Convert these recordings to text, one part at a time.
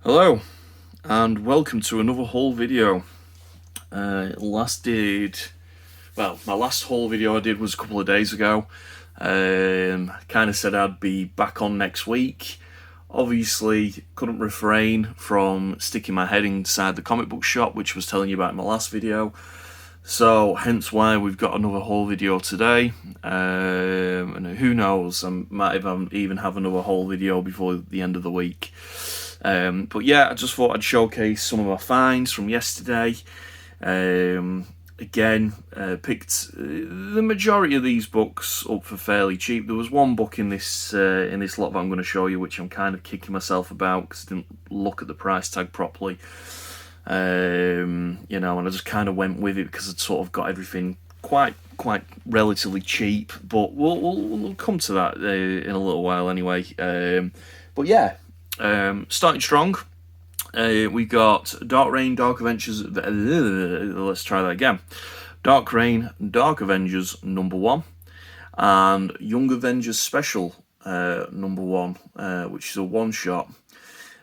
Hello and welcome to another haul video. My last haul video I did was a couple of days ago. Kind of said I'd be back on next week. Obviously couldn't refrain from sticking my head inside the comic book shop, which I was telling you about in my last video. So hence why we've got another haul video today. And who knows, I might even have another haul video before the end of the week. But yeah, I just thought I'd showcase some of my finds from yesterday. Picked the majority of these books up for fairly cheap. There was one book in this lot that I'm going to show you, which I'm kind of kicking myself about because I didn't look at the price tag properly. And I just kind of went with it because I'd sort of got everything quite relatively cheap. But we'll come to that in a little while anyway. But yeah. Starting strong, we got Dark Reign, Dark Adventures. Let's try that again. Dark Reign, Dark Avengers #1, and Young Avengers Special #1, which is a one-shot.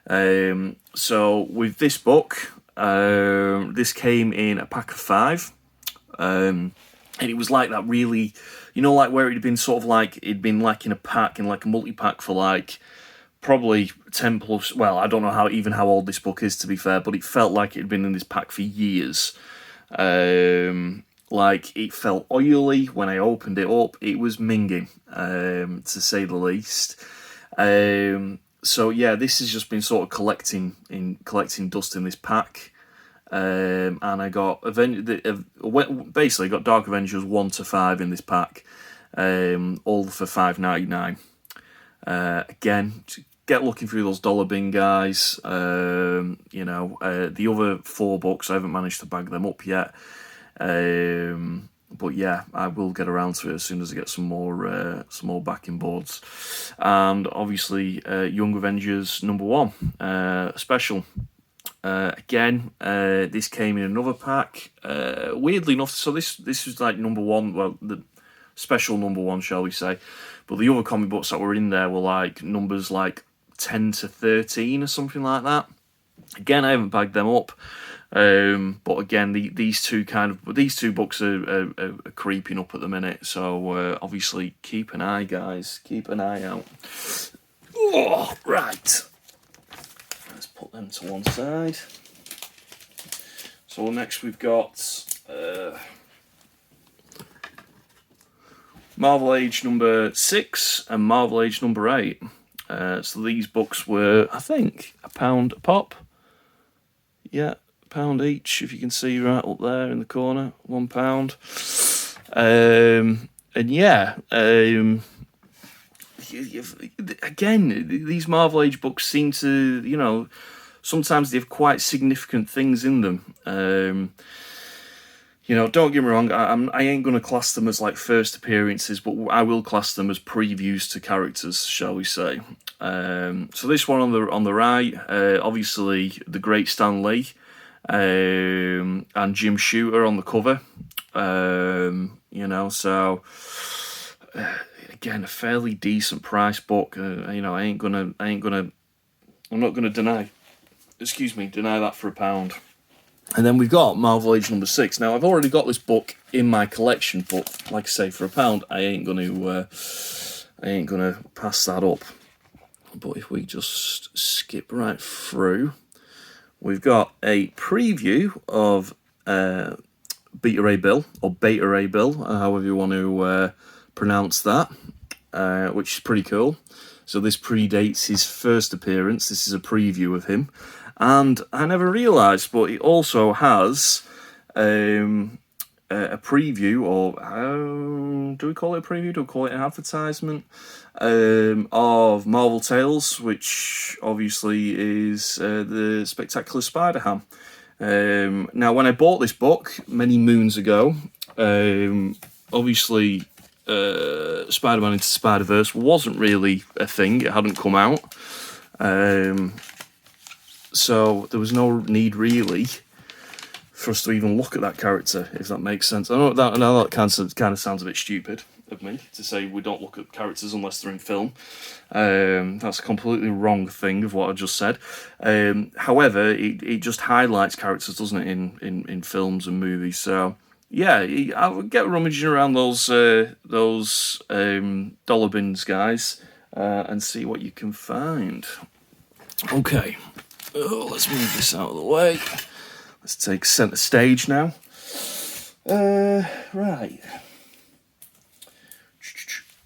So with this book, this came in a pack of 5, and it was like that really, like where it'd been sort of like it'd been like in a pack, in like a multi-pack for like probably 10 plus. Well, I don't know how old this book is, to be fair, but it felt like it had been in this pack for years. Like it felt oily when I opened it up. It was minging, to say the least. So yeah, this has just been sort of collecting dust in this pack. And I got basically got Dark Avengers 1 to 5 in this pack, all for $5.99. Again, get looking through those dollar bin, guys. The other 4 books, I haven't managed to bag them up yet. But yeah, I will get around to it as soon as I get some more backing boards. And obviously, Young Avengers #1 special. Again, this came in another pack. Weirdly enough, so this was like #1. Well, the special #1, shall we say? But the other comic books that were in there were like numbers like 10 to 13 or something like that. Again, I haven't bagged them up. But again, these two books are creeping up at the minute. So obviously, keep an eye, guys. Keep an eye out. Oh, right. Let's put them to one side. So next we've got Marvel Age #6 and Marvel Age #8. So these books were, I think, £1 a pop. Yeah, £1 each, if you can see right up there in the corner, £1. And yeah, again, these Marvel Age books seem to, sometimes they have quite significant things in them. Don't get me wrong, I ain't going to class them as like first appearances, but I will class them as previews to characters, shall we say. So this one on the right, obviously the great Stan Lee, and Jim Shooter on the cover. So again, a fairly decent price book. I'm not gonna deny that for £1. And then we've got Marvel Age #6. Now, I've already got this book in my collection, but like I say, for £1, I ain't gonna pass that up. But if we just skip right through, we've got a preview of Beta Ray Bill, or Beta Ray Bill, however you want to pronounce that, which is pretty cool. So this predates his first appearance. This is a preview of him. And I never realised, but it also has a preview, or do we call it a preview? Do we call it an advertisement? Of Marvel Tales, which obviously is the Spectacular Spider-Ham. Now, when I bought this book many moons ago, obviously Spider-Man Into Spider-Verse wasn't really a thing. It hadn't come out. So there was no need really for us to even look at that character, if that makes sense. I know that kind of sounds a bit stupid, of me to say we don't look at characters unless they're in film. That's a completely wrong thing of what I just said. However, it just highlights characters, doesn't it, in films and movies. So yeah, I'll get rummaging around those dollar bins, guys, and see what you can find. Okay, let's move this out of the way. Let's take centre stage now. Right.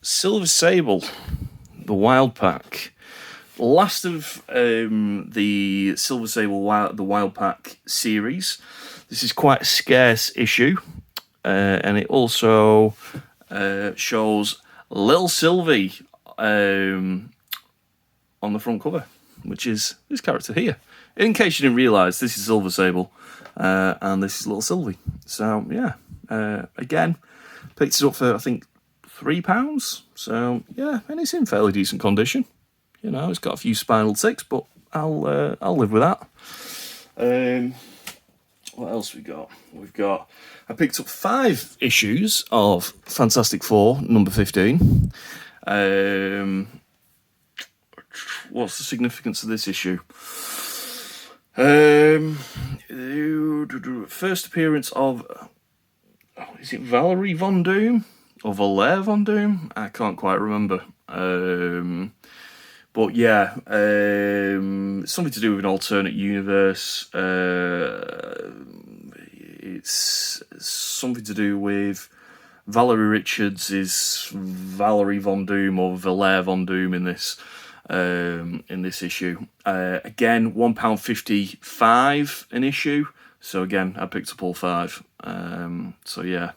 Silver Sable, the Wild Pack. Last of the Silver Sable the Wild Pack series. This is quite a scarce issue. And it also shows Lil Sylvie on the front cover, which is this character here. In case you didn't realise, this is Silver Sable, and this is Little Sylvie. So, yeah, again, picked it up for, I think, £3. So, yeah, and it's in fairly decent condition. You know, it's got a few spinal ticks, but I'll live with that. What else we got? I picked up 5 issues of Fantastic Four, number 15. What's the significance of this issue? First appearance of, is it Valerie Von Doom or Valère Von Doom? I can't quite remember. But yeah, something to do with an alternate universe. It's something to do with Valerie Richards is Valerie Von Doom or Valère Von Doom in this issue. Again, £1.55 an issue. So again, I picked up all 5. So yeah.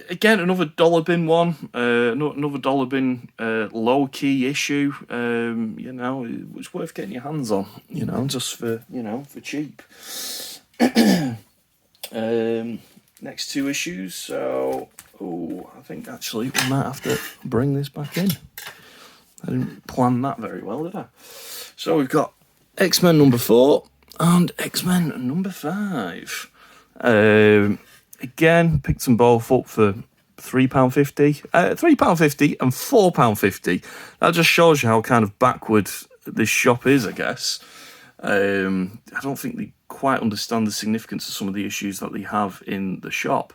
Again, another dollar bin one. Another dollar bin low key issue. You know, it's worth getting your hands on. You know, just for cheap. Next 2 issues. So, I think actually we might have to bring this back in. I didn't plan that very well, did I? So we've got X-Men number 4 and X-Men number 5. Again, picked them both up for £3.50. £3.50 and £4.50. That just shows you how kind of backward this shop is, I guess. I don't think they quite understand the significance of some of the issues that they have in the shop.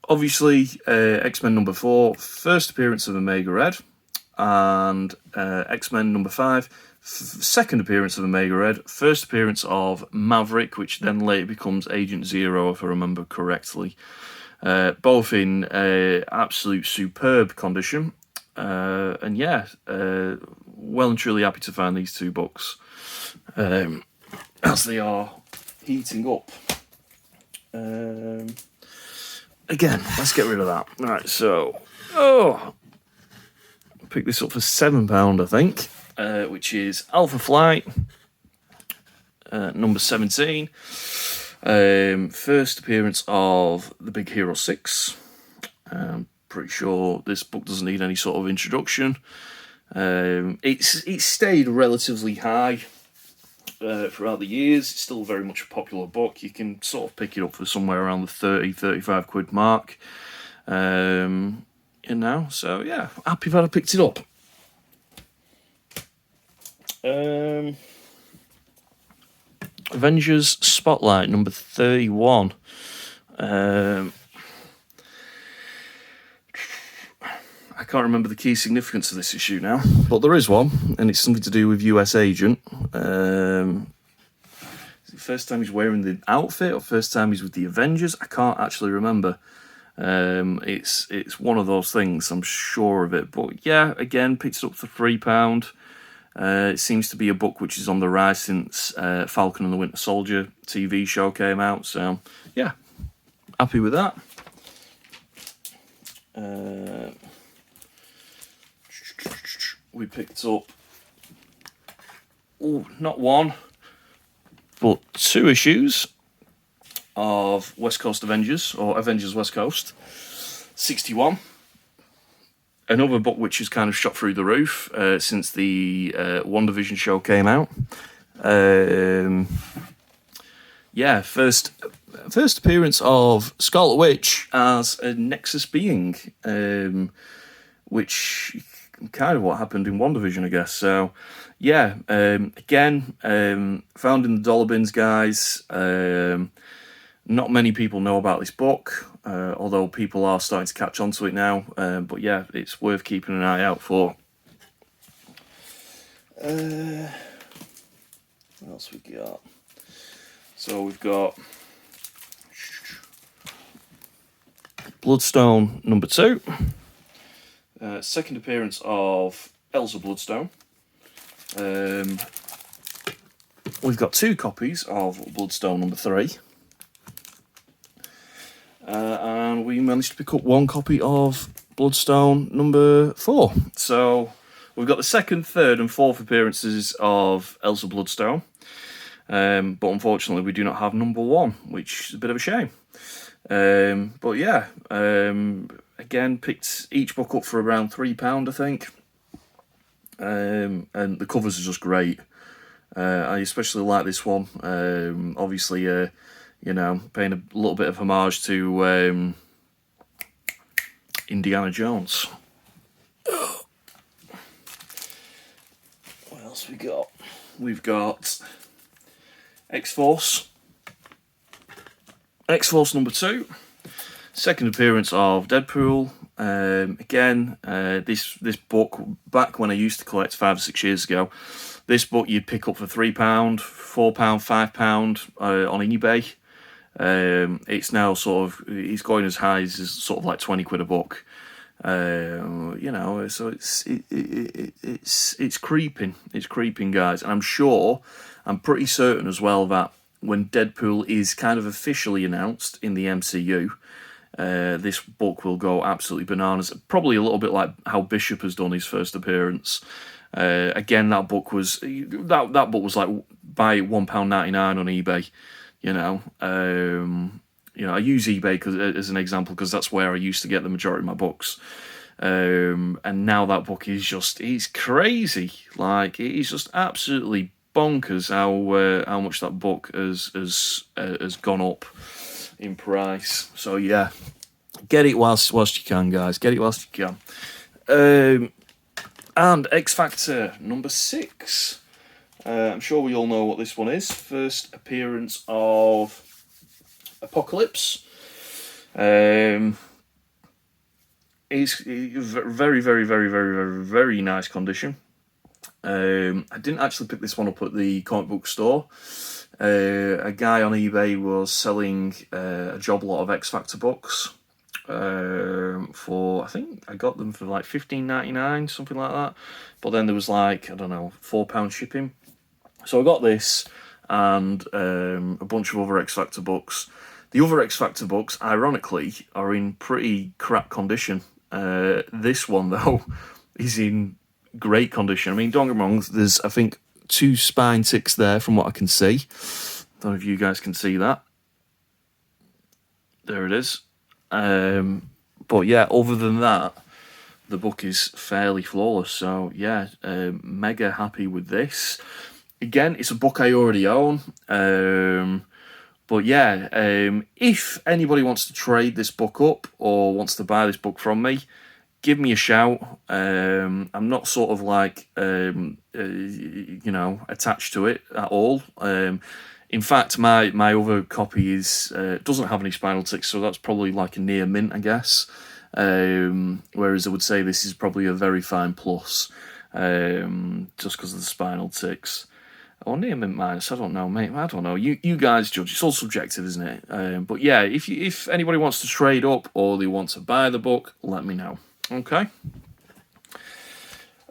Obviously, X-Men number 4, first appearance of Omega Red, and X-Men number 5, second appearance of Omega Red, first appearance of Maverick, which then later becomes Agent Zero, if I remember correctly. Both in absolute superb condition. And yeah, well and truly happy to find these 2 books as they are heating up. Again, let's get rid of that. Right, so, pick this up for £7, I think, which is Alpha Flight, number 17. First appearance of the Big Hero 6. Pretty sure this book doesn't need any sort of introduction. It's stayed relatively high throughout the years. It's still very much a popular book. You can sort of pick it up for somewhere around the 30-35 quid mark. You know, so yeah, happy that I picked it up. Avengers Spotlight number 31. I can't remember the key significance of this issue now, but there is one, and it's something to do with US Agent. Is it the first time he's wearing the outfit, or first time he's with the Avengers? I can't actually remember. It's one of those things, I'm sure of it. But yeah, again, picked it up for £3. It seems to be a book which is on the rise since Falcon and the Winter Soldier TV show came out. So yeah, happy with that. We picked up, not 1, but 2 issues of West Coast Avengers, or Avengers West Coast, 61. Another book which has kind of shot through the roof since the WandaVision show came out. Yeah, first first appearance of Scarlet Witch as a Nexus being, which kind of what happened in WandaVision, I guess. So, yeah, again, found in the dollar bins, guys. Not many people know about this book, although people are starting to catch on to it now. But yeah, it's worth keeping an eye out for. What else we got? So we've got Bloodstone number 2. Second appearance of Elsa Bloodstone. We've got 2 copies of Bloodstone number 3. And we managed to pick up 1 copy of Bloodstone number 4. So we've got the 2nd, 3rd and 4th appearances of Elsa Bloodstone. But unfortunately we do not have number 1, which is a bit of a shame. But yeah, again, picked each book up for around £3, I think. And the covers are just great. I especially like this one. Obviously, you know, paying a little bit of homage to Indiana Jones. What else we got? We've got X-Force. X-Force number 2. Second appearance of Deadpool. Again, this book, back when I used to collect 5 or 6 years ago, this book you'd pick up for £3, £4, £5 on eBay. It's now sort of, it's going as high as sort of like 20 quid a book. You know, so it's creeping. It's creeping, guys. And I'm pretty certain as well that when Deadpool is kind of officially announced in the MCU, this book will go absolutely bananas. Probably a little bit like how Bishop has done his first appearance. Again, that book was like buy £1.99 on eBay. You know, I use eBay as an example because that's where I used to get the majority of my books. And now that book is it's crazy. Like, it is just absolutely bonkers how much that book has gone up in price. So yeah, get it whilst you can, guys. Get it whilst you can. And X Factor number 6. I'm sure we all know what this one is. First appearance of Apocalypse. It's very, very, very, very, very, very nice condition. I didn't actually pick this one up at the comic book store. A guy on eBay was selling a job lot of X Factor books for, I think I got them for like $15.99, something like that. But then there was like, I don't know, £4 shipping. So I got this and a bunch of other X Factor books. The other X Factor books, ironically, are in pretty crap condition. This one, though, is in great condition. I mean, don't get me wrong, there's, I think, 2 spine ticks there from what I can see. Don't know if you guys can see that. There it is. But yeah, other than that, the book is fairly flawless. So yeah, mega happy with this. Again, it's a book I already own. But yeah, if anybody wants to trade this book up or wants to buy this book from me, give me a shout. I'm not sort of like, attached to it at all. In fact, my other copy doesn't have any spinal ticks, so that's probably like a near mint, I guess. Whereas I would say this is probably a very fine plus, just because of the spinal ticks. Or near mint minus, I don't know, mate. I don't know. You guys judge. It's all subjective, isn't it? But yeah, if anybody wants to trade up or they want to buy the book, let me know. Okay.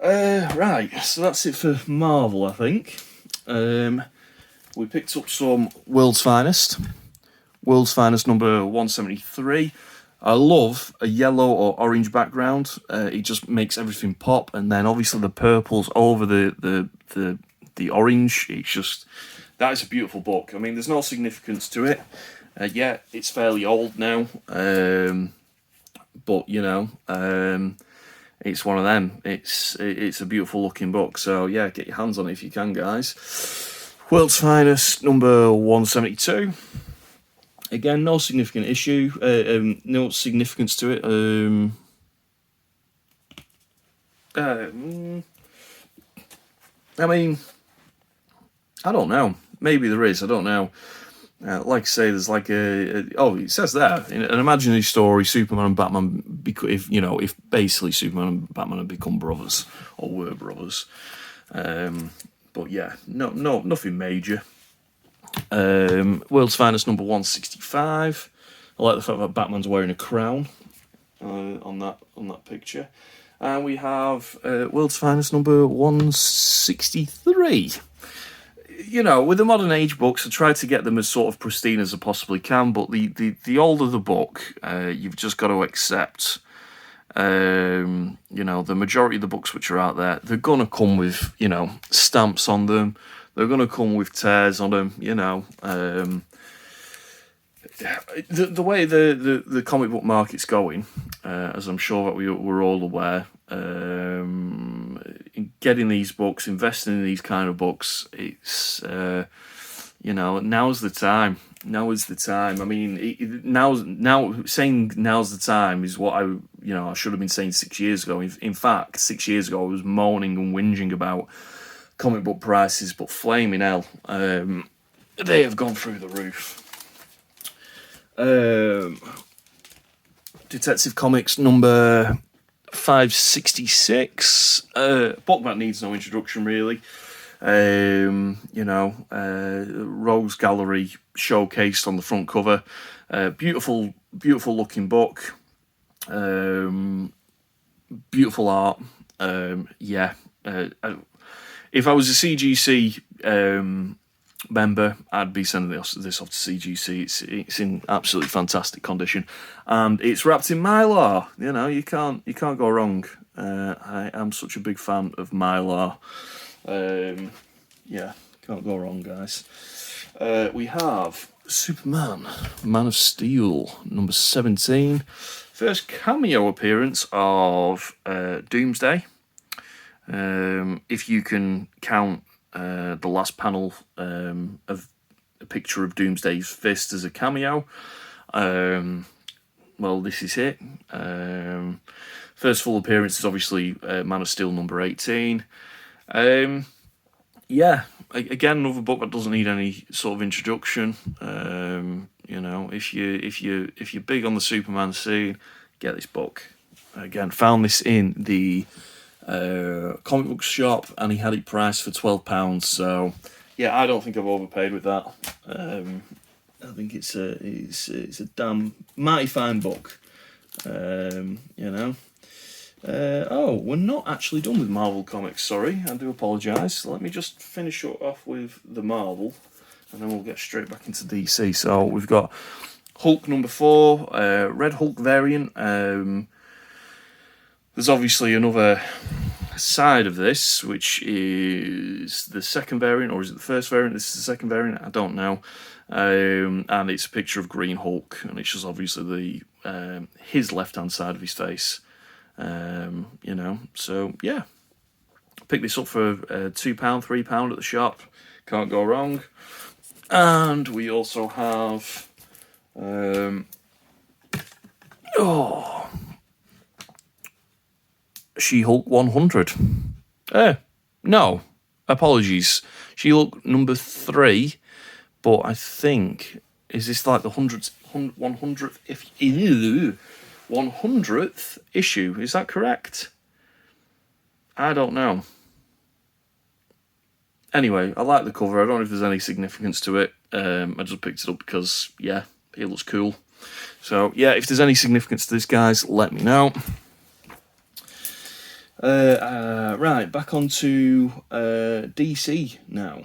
Right. So that's it for Marvel, I think. We picked up some World's Finest. World's Finest number 173. I love a yellow or orange background. It just makes everything pop, and then obviously the purples over the orange. It's just, that is a beautiful book. I mean, there's no significance to it. Yeah, it's fairly old now, but you know, it's one of them. It's a beautiful looking book. So yeah, get your hands on it if you can, guys. World's Finest number 172. Again, no significant issue, no significance to it. I mean, I don't know. Maybe there is. I don't know. Like I say, there's like it says there, in an imaginary story, Superman and Batman, if basically Superman and Batman had become brothers or were brothers. But yeah, nothing major. World's Finest number 165. I like the fact that Batman's wearing a crown on that picture. And we have World's Finest number 163. With the modern age books, I try to get them as sort of pristine as I possibly can, but the older the book, you've just got to accept, the majority of the books which are out there, they're going to come with, stamps on them. They're going to come with tears on them, The way the comic book market's going, as I'm sure that we're all aware, getting these books, investing in these kind of books, it's now's the time. Now is the time. I mean, saying now's the time is what I should have been saying 6 years ago. In fact, 6 years ago I was moaning and whinging about comic book prices, but flaming hell, they have gone through the roof. Detective Comics number 566. Book that needs no introduction, really. Rose Gallery showcased on the front cover. Beautiful looking book. Beautiful art. If I was a CGC member, I'd be sending this off to CGC. It's in absolutely fantastic condition, and it's wrapped in Mylar. You can't go wrong. I am such a big fan of Mylar. Can't go wrong, guys. We have Superman, Man of Steel, number 17. First cameo appearance of Doomsday. If you can count the last panel of a picture of Doomsday's fist as a cameo, well, this is it. First full appearance is obviously Man of Steel number 18. Again, another book that doesn't need any sort of introduction. If you're big on the Superman scene, get this book. Again, found this in the comic book shop, and he had it priced for £12. So, yeah, I don't think I've overpaid with that. I think it's a damn mighty fine book. We're not actually done with Marvel Comics. Sorry, I do apologise. Let me just finish off with the Marvel, and then we'll get straight back into DC. So we've got Hulk number 4, Red Hulk variant. There's obviously another side of this, which is the second variant, or is it the first variant? This is the second variant, I don't know. And it's a picture of Green Hulk, and it's just obviously his left-hand side of his face. So yeah, pick this up for £2, £3 at the shop. Can't go wrong. And we also have She-Hulk 100. No, apologies. She-Hulk number 3, but I think, is this like the 100th issue? Is that correct? I don't know. Anyway, I like the cover. I don't know if there's any significance to it. I just picked it up because, yeah, it looks cool. So, yeah, if there's any significance to this, guys, let me know. Right, back onto DC now.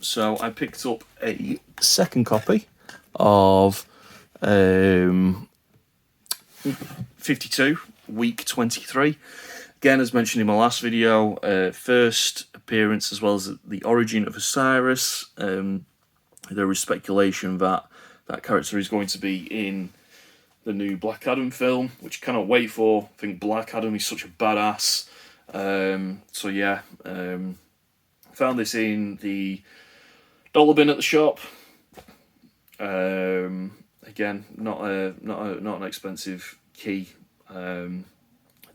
So I picked up a second copy of 52, week 23. Again, as mentioned in my last video, first appearance as well as the origin of Osiris. There is speculation that that character is going to be in the new Black Adam film, which I cannot wait for. I think Black Adam is such a badass. So yeah, found this in the dollar bin at the shop. Again, not an expensive key to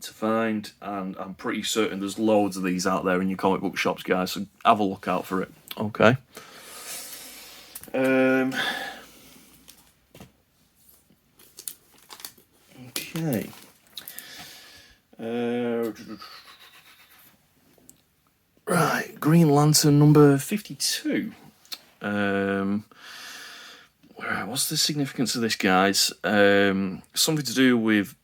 find, and I'm pretty certain there's loads of these out there in your comic book shops, guys. So have a look out for it. Okay. Okay. Right, Green Lantern number 52. What's the significance of this, guys? Something to do with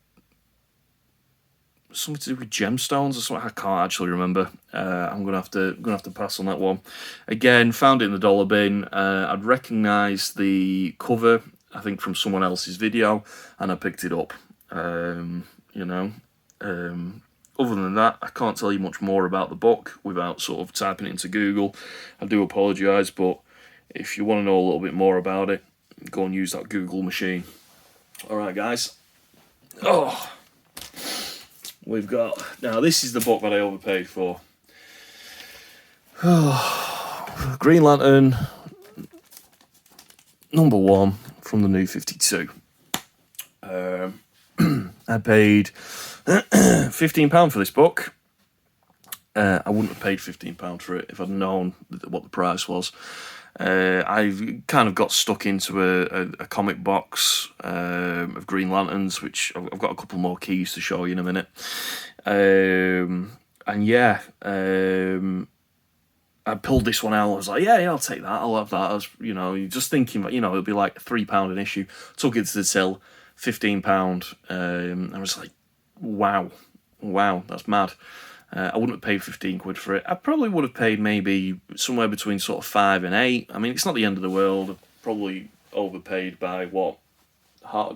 gemstones or something. I can't actually remember. I'm gonna have to pass on that one. Again, found it in the dollar bin. I'd recognised the cover, I think, from someone else's video, and I picked it up. Other than that, I can't tell you much more about the book without sort of typing it into Google. I do apologise, but if you want to know a little bit more about it, go and use that Google machine. Alright, guys. Oh, we've got... Now, this is the book that I overpaid for. Green Lantern number 1 from the New 52. I paid £15 for this book. I wouldn't have paid £15 for it if I'd known what the price was. I've kind of got stuck into a comic box of Green Lanterns, which I've got a couple more keys to show you in a minute. I pulled this one out. I was like, yeah, I'll take that. I'll have that. I was, just thinking, it'll be like £3 an issue. Took it to the till, £15. I was like, wow, that's mad. I wouldn't have paid 15 quid for it. I probably would have paid maybe somewhere between sort of 5 and 8. I mean, it's not the end of the world. I've probably overpaid by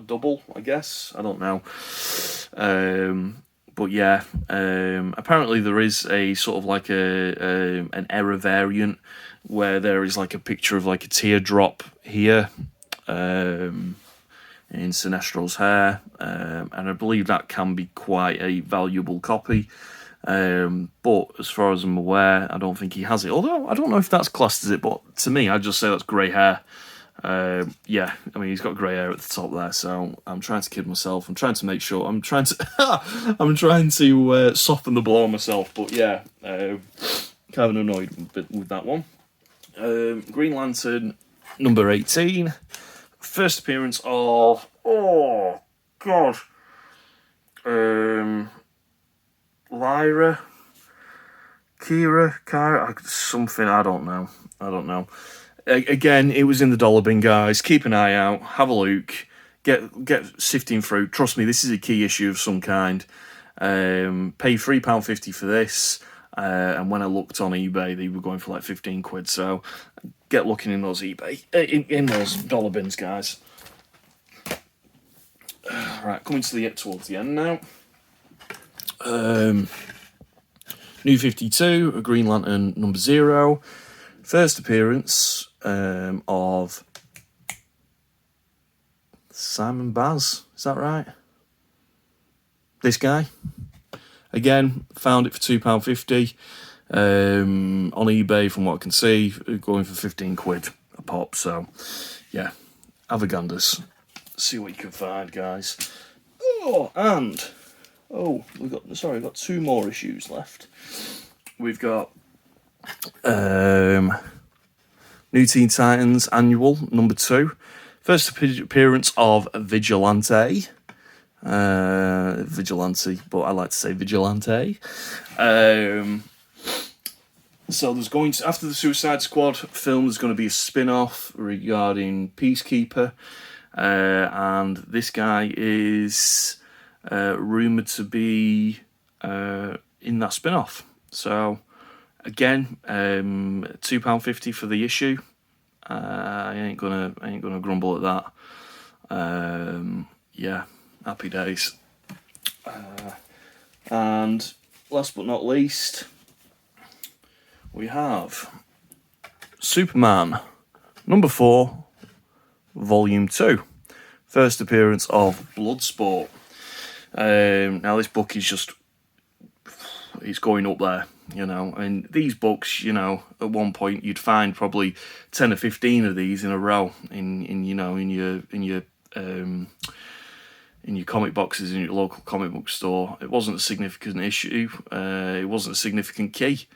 double, I guess. I don't know. But yeah, apparently there is a sort of like an error variant where there is like a picture of like a teardrop here in Sinestro's hair, and I believe that can be quite a valuable copy. But as far as I'm aware, I don't think he has it. Although I don't know if that's classed as it, but to me, I'd just say that's grey hair. Yeah, I mean, he's got grey hair at the top there, so I'm trying to kid myself. I'm trying to make sure. I'm trying to soften the blow on myself. But yeah, kind of annoyed with that one. Green Lantern number 18, first appearance of Kyra, something, I don't know. Again, it was in the dollar bin, guys. Keep an eye out, have a look, get sifting through. Trust me, this is a key issue of some kind. Paid £3.50 for this, and when I looked on eBay, they were going for like 15 quid. So get looking in those in those dollar bins, guys. Right, coming towards the end now. New 52, a Green Lantern number 0. First appearance of Simon Baz. Is that right? This guy. Again, found it for £2.50 on eBay. From what I can see, going for 15 quid a pop. So, yeah, have a ganders. See what you can find, guys. We've got 2 more issues left. We've got New Teen Titans Annual number 2. First appearance of Vigilante. Vigilante, but I like to say Vigilante. So there's going to, after the Suicide Squad film, there's going to be a spin-off regarding Peacekeeper. And this guy is rumoured to be in that spin-off. So again, £2.50 for the issue. I ain't gonna grumble at that. Yeah, happy days. And last but not least, we have Superman number 4, volume 2. First appearance of Bloodsport. Now this book is it's going up there. you know. And these books, you know, at one point you'd find probably 10 or 15 of these in a row in you know, in your comic boxes in your local comic book store. It wasn't a significant issue. It wasn't a significant key.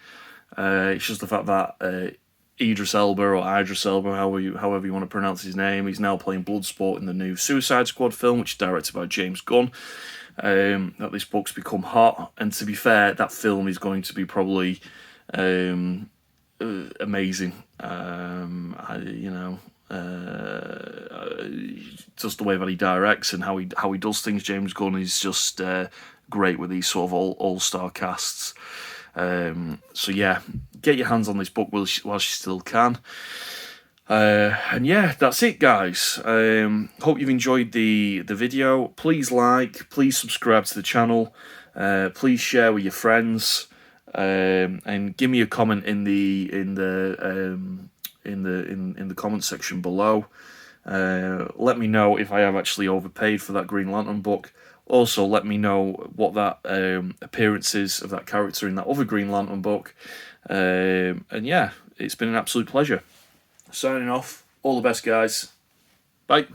It's just the fact that Idris Elba, or Idris Elba, however you want to pronounce his name, he's now playing Bloodsport in the new Suicide Squad film, which is directed by James Gunn. That this book's become hot, and to be fair, that film is going to be probably amazing. Just the way that he directs and how he does things. James Gunn is just great with these sort of all-star casts. So yeah, get your hands on this book while you still can. And yeah, that's it, guys. Hope you've enjoyed the video. Please like, please subscribe to the channel. Please share with your friends, and give me a comment in the comment section below. Let me know if I have actually overpaid for that Green Lantern book. Also, let me know what that appearance is of that character in that other Green Lantern book. And yeah, it's been an absolute pleasure. Signing off. All the best, guys. Bye.